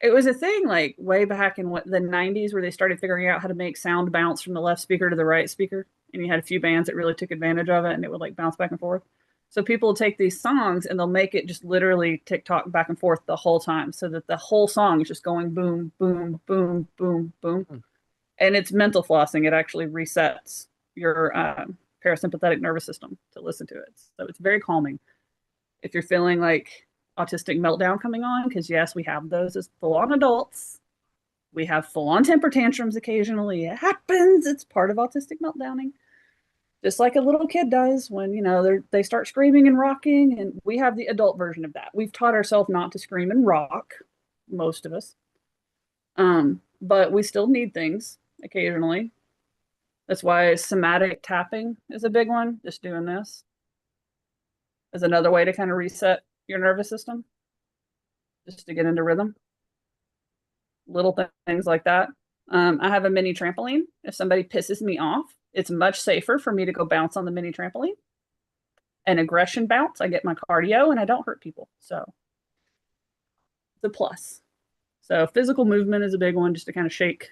it was a thing like way back in the 90s where they started figuring out how to make sound bounce from the left speaker to the right speaker. And you had a few bands that really took advantage of it and it would like bounce back and forth. So people will take these songs and they'll make it just literally tick-tock back and forth the whole time so that the whole song is just going boom, boom, boom, boom, boom. And it's mental flossing. It actually resets your parasympathetic nervous system to listen to it. So it's very calming. If you're feeling like autistic meltdown coming on, because yes, we have those as full-on adults. We have full-on temper tantrums occasionally. It happens. It's part of autistic meltdowning. Just like a little kid does when, you know, they start screaming and rocking. And we have the adult version of that. We've taught ourselves not to scream and rock, most of us. But we still need things occasionally. That's why somatic tapping is a big one. Just doing this is another way to kind of reset your nervous system, just to get into rhythm. Little things like that. I have a mini trampoline. If somebody pisses me off, it's much safer for me to go bounce on the mini trampoline. An aggression bounce, I get my cardio and I don't hurt people. So it's a plus. So physical movement is a big one just to kind of shake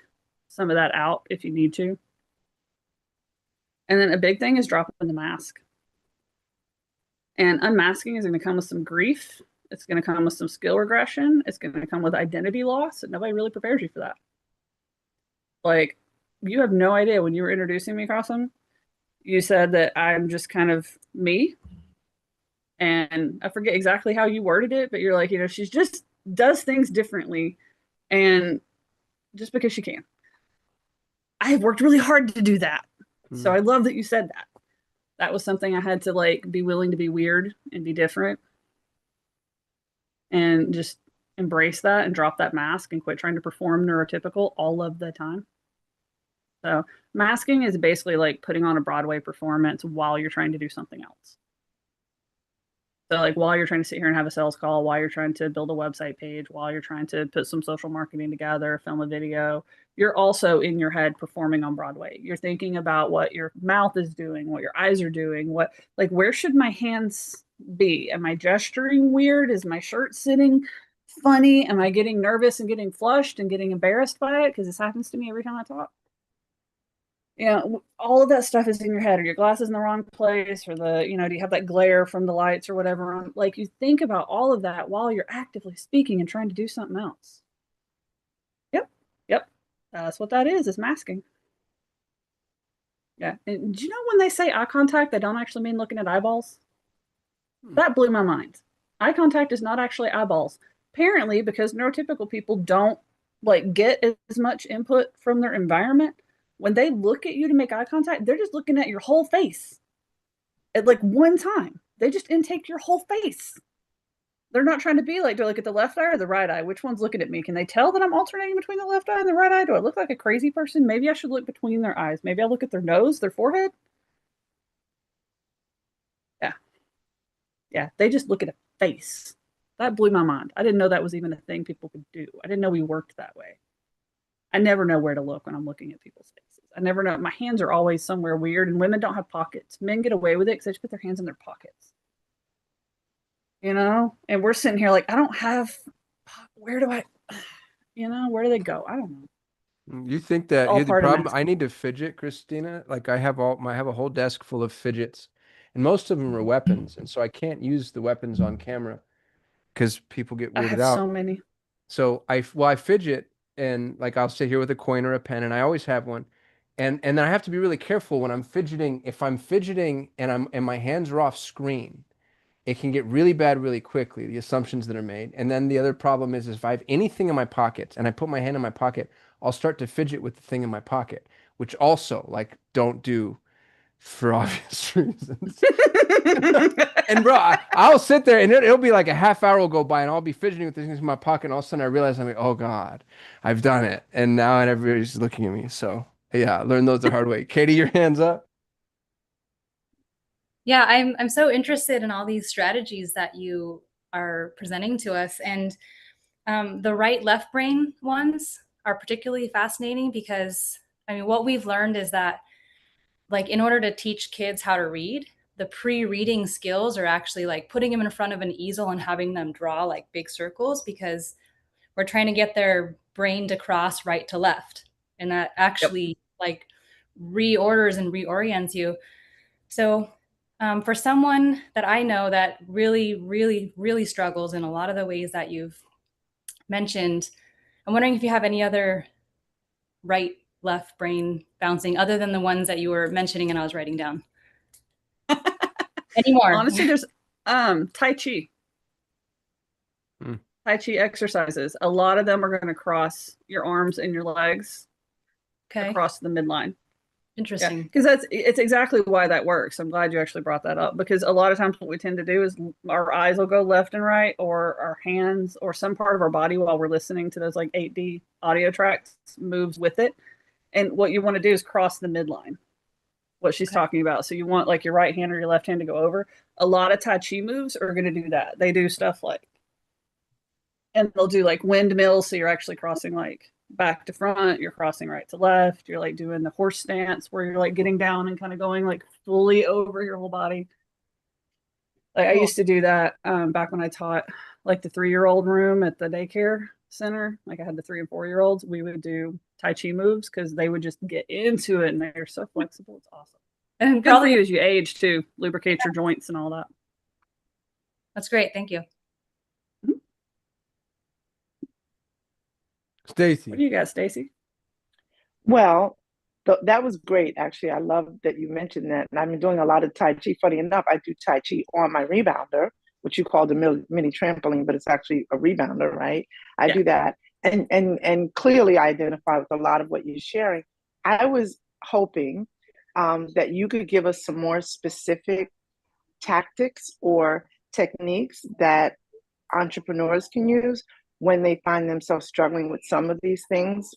some of that out if you need to. And then a big thing is dropping the mask. And unmasking is going to come with some grief. It's going to come with some skill regression. It's going to come with identity loss. And nobody really prepares you for that. Like, you have no idea when you were introducing me, Crossum, you said that I'm just kind of me. And I forget exactly how you worded it, but you're like, you know, she's just does things differently. And just because she can. I have worked really hard to do that. So I love that you said that. That was something I had to like be willing to be weird and be different and just embrace that and drop that mask and quit trying to perform neurotypical all of the time. So masking is basically like putting on a Broadway performance while you're trying to do something else. So like while you're trying to sit here and have a sales call, while you're trying to build a website page, while you're trying to put some social marketing together, film a video, you're also in your head performing on Broadway. You're thinking about what your mouth is doing, what your eyes are doing, what like where should my hands be? Am I gesturing weird? Is my shirt sitting funny? Am I getting nervous and getting flushed and getting embarrassed by it? Because this happens to me every time I talk. All of that stuff is in your head. Are your glasses in the wrong place? Or do you have that glare from the lights or whatever? Like you think about all of that while you're actively speaking and trying to do something else. Yep. Yep. That's what that is masking. Yeah. And do you know when they say eye contact, they don't actually mean looking at eyeballs? That blew my mind. Eye contact is not actually eyeballs. Apparently, because neurotypical people don't like get as much input from their environment, when they look at you to make eye contact, they're just looking at your whole face at like one time. They just intake your whole face. They're not trying to be like, do I look at the left eye or the right eye? Which one's looking at me? Can they tell that I'm alternating between the left eye and the right eye? Do I look like a crazy person? Maybe I should look between their eyes. Maybe I look at their nose, their forehead. Yeah. Yeah. They just look at a face. That blew my mind. I didn't know that was even a thing people could do. I didn't know we worked that way. I never know where to look when I'm looking at people's faces. I never know. My hands are always somewhere weird, and women don't have pockets. Men get away with it because they just put their hands in their pockets. And we're sitting here like, I don't have, where do I, where do they go? I don't know. You think that All here's the part of problem? masking. I need to fidget, Christina. Like I have a whole desk full of fidgets, and most of them are weapons, and so I can't use the weapons on camera because people get I weirded have out. so many. So I fidget, and like I'll sit here with a coin or a pen, and I always have one. And then I have to be really careful when I'm fidgeting. If I'm fidgeting and my hands are off screen, it can get really bad really quickly, the assumptions that are made. And then the other problem is if I have anything in my pockets and I put my hand in my pocket, I'll start to fidget with the thing in my pocket, which also like don't do for obvious reasons. And bro, I'll sit there and it'll be like a half hour will go by and I'll be fidgeting with things in my pocket and all of a sudden I realize I'm like, oh God, I've done it. And now everybody's looking at me. So yeah, learn those the hard way. Katie, your hands up. Yeah, I'm so interested in all these strategies that you are presenting to us, and the right left brain ones are particularly fascinating because I mean, what we've learned is that like in order to teach kids how to read, the pre-reading skills are actually like putting them in front of an easel and having them draw like big circles because we're trying to get their brain to cross right to left, and that actually like reorders and reorients you. So for someone that I know that really, really, really struggles in a lot of the ways that you've mentioned, I'm wondering if you have any other right, left brain bouncing other than the ones that you were mentioning and I was writing down. Any more? Honestly, there's Tai Chi. Hmm. Tai Chi exercises. A lot of them are going to cross your arms and your legs across the midline. Interesting. Because it's exactly why that works. I'm glad you actually brought that up because a lot of times what we tend to do is our eyes will go left and right, or our hands or some part of our body while we're listening to those like 8D audio tracks moves with it. And what you want to do is cross the midline, what she's talking about. So you want like your right hand or your left hand to go over. A lot of Tai Chi moves are going to do that. They do stuff like, and they'll do like windmills. So you're actually crossing like back to front, you're crossing right to left, you're like doing the horse stance where you're like getting down and kind of going like fully over your whole body. Like I used to do that back when I taught like the 3-year-old room at the daycare center. Like I had the 3 and 4-year-olds. We would do Tai Chi moves because they would just get into it and they're so flexible. It's awesome. And good for you as you age too, lubricate your joints and all that. That's great. Thank you. Stacy. What do you got, Stacy? Well, that was great, actually. I love that you mentioned that. And I've been doing a lot of Tai Chi. Funny enough, I do Tai Chi on my rebounder, which you call the mini trampoline, but it's actually a rebounder, right? I do that. And clearly I identify with a lot of what you're sharing. I was hoping that you could give us some more specific tactics or techniques that entrepreneurs can use when they find themselves struggling with some of these things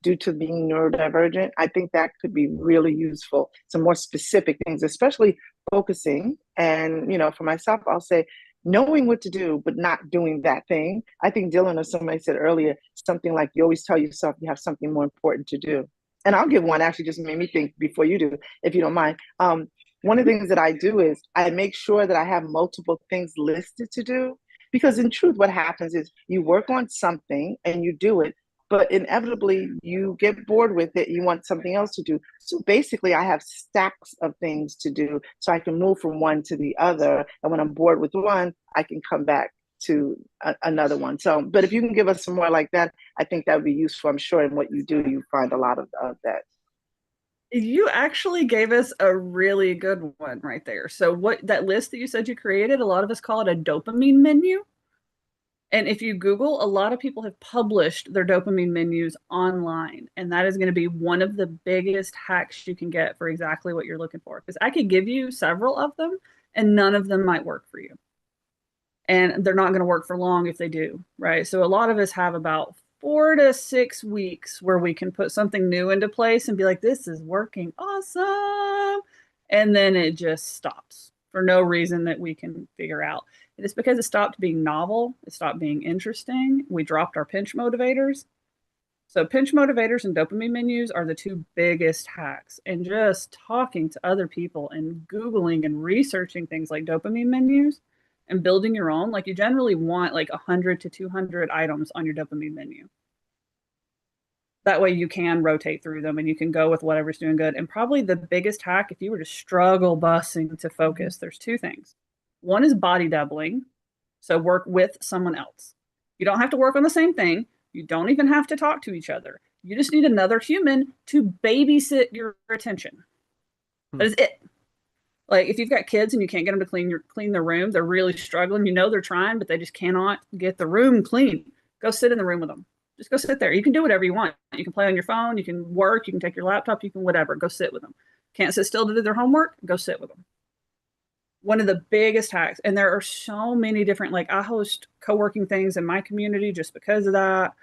due to being neurodivergent. I think that could be really useful. Some more specific things, especially focusing. And, for myself, I'll say knowing what to do, but not doing that thing. I think Dylan or somebody said earlier, something like you always tell yourself you have something more important to do. And I'll give one, actually just made me think before you do, if you don't mind. One of the things that I do is I make sure that I have multiple things listed to do. Because in truth, what happens is you work on something and you do it, but inevitably you get bored with it. You want something else to do. So basically, I have stacks of things to do so I can move from one to the other. And when I'm bored with one, I can come back to another one. So, but if you can give us some more like that, I think that would be useful. I'm sure in what you do, you find a lot of that. You actually gave us a really good one right there. So what that list that you said you created, a lot of us call it a dopamine menu. And if you Google, a lot of people have published their dopamine menus online. And that is going to be one of the biggest hacks you can get for exactly what you're looking for. Because I could give you several of them and none of them might work for you. And they're not going to work for long if they do, right? So a lot of us have about 4 to 6 weeks where we can put something new into place and be like, this is working awesome. And then it just stops for no reason that we can figure out. And it's because it stopped being novel. It stopped being interesting. We dropped our pinch motivators. So pinch motivators and dopamine menus are the two biggest hacks. And just talking to other people and Googling and researching things like dopamine menus and building your own, like you generally want like 100 to 200 items on your dopamine menu. That way you can rotate through them and you can go with whatever's doing good. And probably the biggest hack, if you were to struggle busing to focus, there's two things. One is body doubling. So work with someone else. You don't have to work on the same thing. You don't even have to talk to each other. You just need another human to babysit your attention. That is it. Like if you've got kids and you can't get them to clean their room, they're really struggling. You know they're trying, but they just cannot get the room clean. Go sit in the room with them. Just go sit there. You can do whatever you want. You can play on your phone. You can work. You can take your laptop. You can whatever. Go sit with them. Can't sit still to do their homework? Go sit with them. One of the biggest hacks, and there are so many different, like I host co-working things in my community just because of that.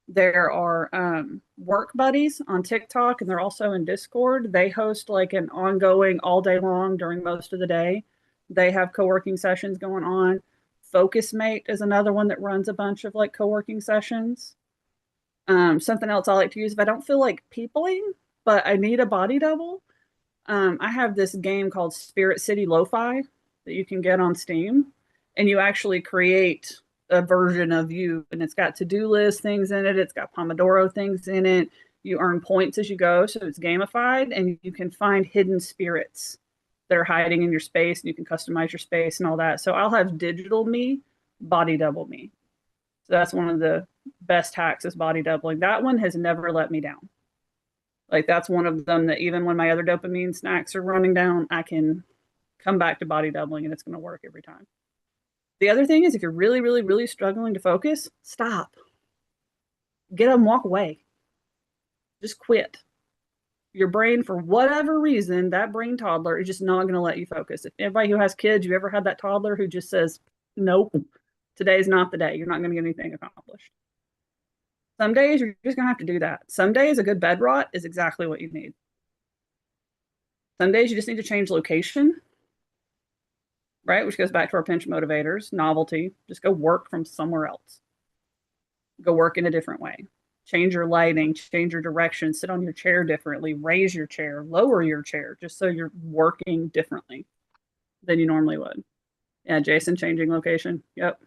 There are work buddies on TikTok, and they're also in Discord. They host like an ongoing all day long during most of the day. They have co-working sessions going on. Focus Mate is another one that runs a bunch of like co-working sessions. Something else I like to use if I don't feel like peopling, but I need a body double. I have this game called Spirit City Lo-Fi that you can get on Steam, and you actually create a version of you, and it's got to-do list things in it. It's got Pomodoro things in it. You earn points as you go, so it's gamified, and you can find hidden spirits that are hiding in your space, and you can customize your space and all that. So I'll have digital me, body double me. So that's one of the best hacks is body doubling. That one has never let me down. Like that's one of them that even when my other dopamine snacks are running down, I can come back to body doubling and it's going to work every time. The other thing is if you're really, really, really struggling to focus, stop. Get up and walk away. Just quit. Your brain, for whatever reason, that brain toddler is just not going to let you focus. If anybody who has kids, you ever had that toddler who just says, nope, today's not the day. You're not going to get anything accomplished. Some days you're just going to have to do that. Some days a good bed rot is exactly what you need. Some days you just need to change location, right? Which goes back to our pinch motivators, novelty. Just go work from somewhere else. Go work in a different way. Change your lighting, change your direction, sit on your chair differently, raise your chair, lower your chair, just so you're working differently than you normally would. Yeah, Jason, changing location. Yep.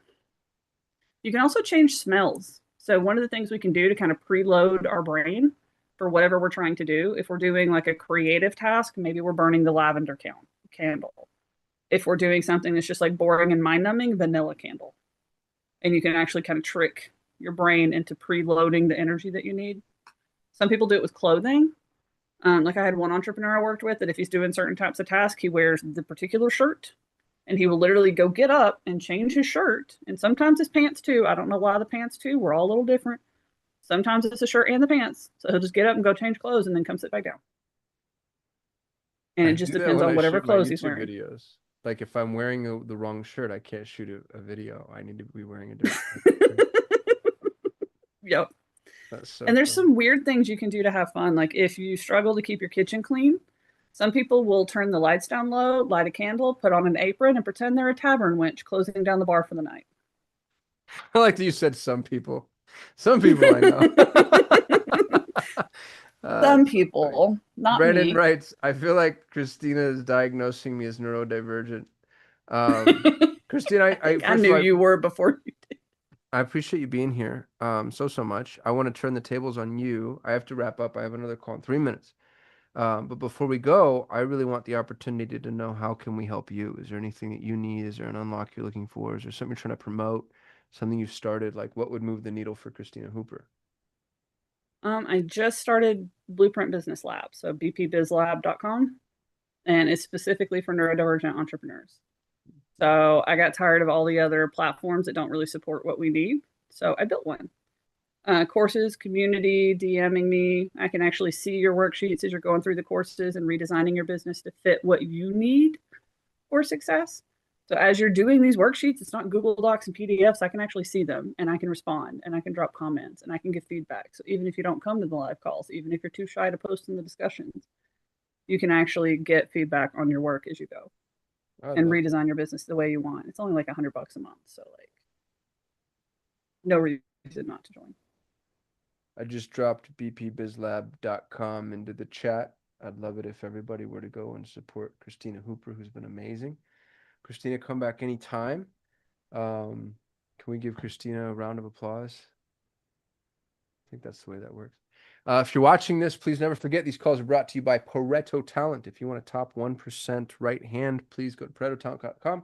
You can also change smells. So one of the things we can do to kind of preload our brain for whatever we're trying to do, if we're doing like a creative task, maybe we're burning the lavender candle. If we're doing something that's just like boring and mind-numbing, vanilla candle. And you can actually kind of trick your brain into preloading the energy that you need. Some people do it with clothing. Like I had one entrepreneur I worked with that if he's doing certain types of tasks, he wears the particular shirt and he will literally go get up and change his shirt. And sometimes his pants too. I don't know why the pants too. We're all a little different. Sometimes it's the shirt and the pants. So he'll just get up and go change clothes and then come sit back down. And it just depends on whatever clothes he's wearing. Videos. Like if I'm wearing the wrong shirt, I can't shoot a video. I need to be wearing a different shirt. Yep. So and there's funny. some weird things you can do to have fun. Like if you struggle to keep your kitchen clean, Some people will turn the lights down low, light a candle, put on an apron, and pretend they're a tavern wench closing down the bar for the night. I like that you said some people. Some people I know. Some people, not Brandon me. writes, I feel like Christina is diagnosing me as neurodivergent. Christina, I think I first of knew all, you were before you did. I appreciate you being here so much. I want to turn the tables on you. I have to wrap up. I have another call in 3 minutes. But before we go, I really want the opportunity to know, how can we help you? Is there anything that you need? Is there an unlock you're looking for? Is there something you're trying to promote? Something you've started? Like, what would move the needle for Christina Hooper? I just started Blueprint Business Lab, so bpbizlab.com, and it's specifically for neurodivergent entrepreneurs. So I got tired of all the other platforms that don't really support what we need. So I built one. Courses, community, DMing me. I can actually see your worksheets as you're going through the courses and redesigning your business to fit what you need for success. So as you're doing these worksheets, it's not Google Docs and PDFs. I can actually see them and I can respond and I can drop comments and I can give feedback. So even if you don't come to the live calls, even if you're too shy to post in the discussions, you can actually get feedback on your work as you go and redesign your business the way you want. It's only like $100 a month. So like no reason not to join. I just dropped bpbizlab.com into the chat. I'd love it if everybody were to go and support Christina Hooper, who's been amazing. Christina, come back anytime. Can we give Christina a round of applause? I think that's the way that works. If you're watching this, please never forget these calls are brought to you by Pareto Talent. If you want a top 1% right hand, please go to paretotalent.com.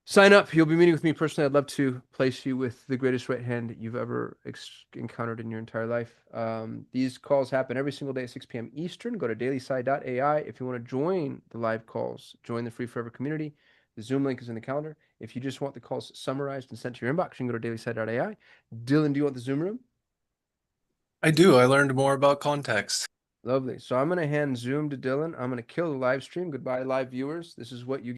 Sign up. You'll be meeting with me personally. I'd love to place you with the greatest right hand you've ever encountered in your entire life. These calls happen every single day at 6 p.m. Eastern. Go to dailysigh.ai. If you want to join the live calls, join the Free Forever community. The Zoom link is in the calendar. If you just want the calls summarized and sent to your inbox, you can go to dailysigh.ai. Dylan, do you want the Zoom room? I do. I learned more about context. Lovely. So I'm going to hand Zoom to Dylan. I'm going to kill the live stream. Goodbye, live viewers. This is what you